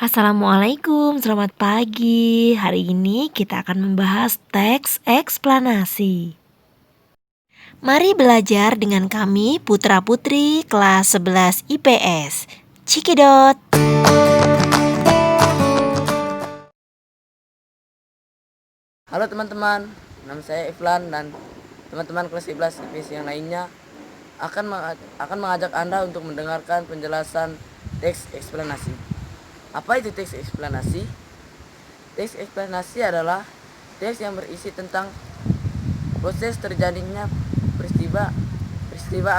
Assalamualaikum, selamat pagi. Hari ini kita akan membahas teks eksplanasi. Mari belajar dengan kami putra-putri kelas 11 IPS. Cikidot. Halo teman-teman, nama saya Iflan dan teman-teman kelas 11 IPS yang lainnya akan mengajak Anda untuk mendengarkan penjelasan teks eksplanasi. Apa itu teks eksplanasi? Teks eksplanasi adalah teks yang berisi tentang proses terjadinya peristiwa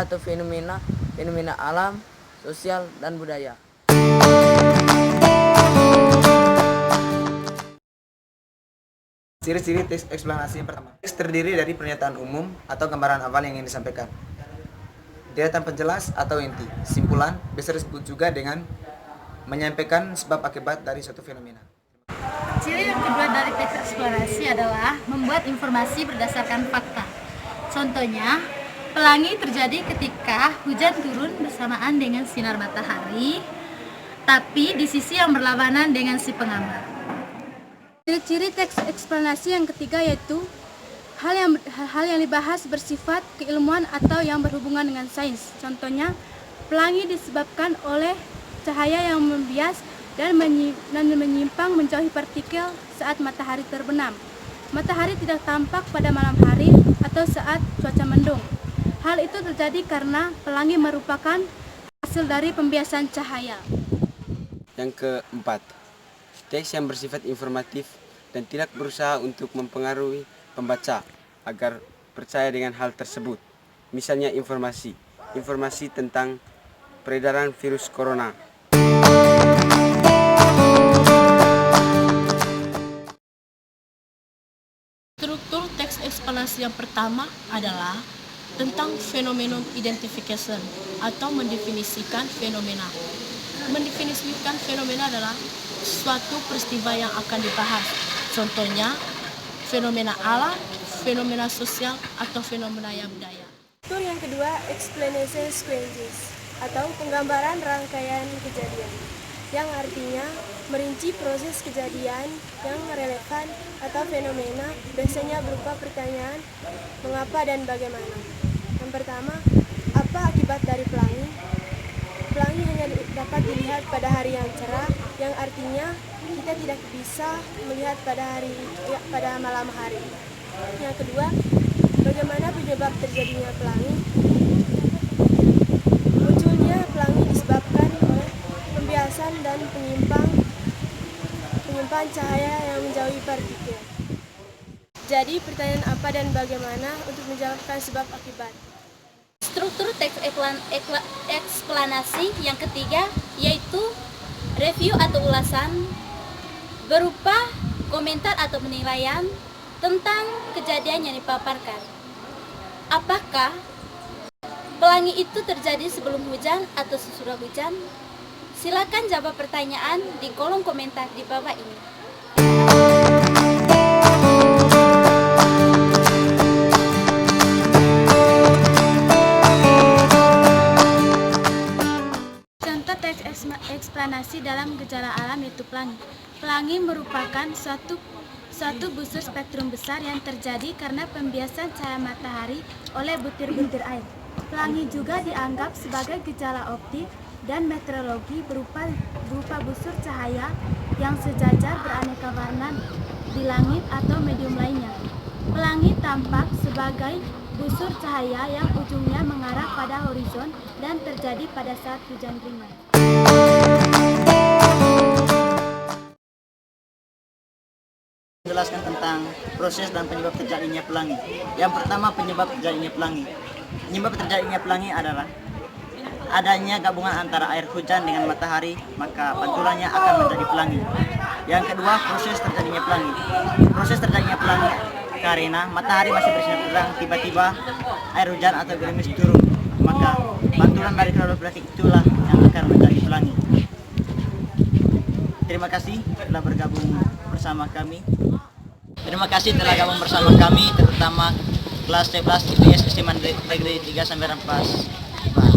atau fenomena alam, sosial, dan budaya. Ciri-ciri teks eksplanasi yang pertama. Teks terdiri dari pernyataan umum atau gambaran awal yang ingin disampaikan. Deretan penjelas atau inti, simpulan, bisa disebut juga dengan menyampaikan sebab akibat dari suatu fenomena. Ciri yang kedua dari teks eksplorasi adalah membuat informasi berdasarkan fakta. Contohnya, pelangi terjadi ketika hujan turun bersamaan dengan sinar matahari, tapi di sisi yang berlawanan dengan si pengambar. Ciri-ciri teks eksplanasi yang ketiga yaitu hal yang dibahas bersifat keilmuan atau yang berhubungan dengan sains. Contohnya, pelangi disebabkan oleh cahaya yang membias dan menyimpang menjauhi partikel saat matahari terbenam. Matahari tidak tampak pada malam hari atau saat cuaca mendung. Hal itu terjadi karena pelangi merupakan hasil dari pembiasan cahaya. Yang keempat, teks yang bersifat informatif dan tidak berusaha untuk mempengaruhi pembaca agar percaya dengan hal tersebut. Misalnya informasi tentang peredaran virus corona. Struktur teks eksplanasi yang pertama adalah tentang phenomenon identification atau mendefinisikan fenomena. Mendefinisikan fenomena adalah suatu peristiwa yang akan dibahas. Contohnya, fenomena alam, fenomena sosial, atau fenomena budaya. Struktur yang kedua, explanation sequences atau penggambaran rangkaian kejadian, yang artinya merinci proses kejadian yang relevan atau fenomena, biasanya berupa pertanyaan mengapa dan bagaimana. Yang pertama, apa akibat dari pelangi? Pelangi hanya dapat dilihat pada hari yang cerah, yang artinya kita tidak bisa melihat pada malam hari. Yang kedua, bagaimana penyebab terjadinya pelangi? Munculnya pelangi disebabkan oleh pembiasan dan penyimpanan cahaya yang menjauhi partikel. Jadi pertanyaan apa dan bagaimana untuk menjawabkan sebab akibat. Struktur teks eksplanasi yang ketiga yaitu review atau ulasan berupa komentar atau penilaian tentang kejadian yang dipaparkan. Apakah pelangi itu terjadi sebelum hujan atau sesudah hujan? Silakan jawab pertanyaan di kolom komentar di bawah ini. Contoh teks eksplanasi dalam gejala alam yaitu pelangi. Pelangi merupakan suatu busur spektrum besar yang terjadi karena pembiasan cahaya matahari oleh butir-butir air. Pelangi juga dianggap sebagai gejala optik dan meteorologi berupa busur cahaya yang sejajar beraneka warna di langit atau medium lainnya. Pelangi tampak sebagai busur cahaya yang ujungnya mengarah pada horizon dan terjadi pada saat hujan ringan. Menjelaskan tentang proses dan penyebab terjadinya pelangi. Yang pertama, penyebab terjadinya pelangi. Penyebab terjadinya pelangi adalah adanya gabungan antara air hujan dengan matahari, maka pantulannya akan menjadi pelangi. Yang kedua, proses terjadinya pelangi. Proses terjadinya pelangi karena matahari masih bersinar terang, tiba-tiba air hujan atau gerimis turun, maka pantulan dari kedua belah itulah yang akan menjadi pelangi. Terima kasih telah bergabung bersama kami. Terima kasih telah gabung bersama kami, terutama kelas 11 IPS SMA Negeri 3 sampai 4.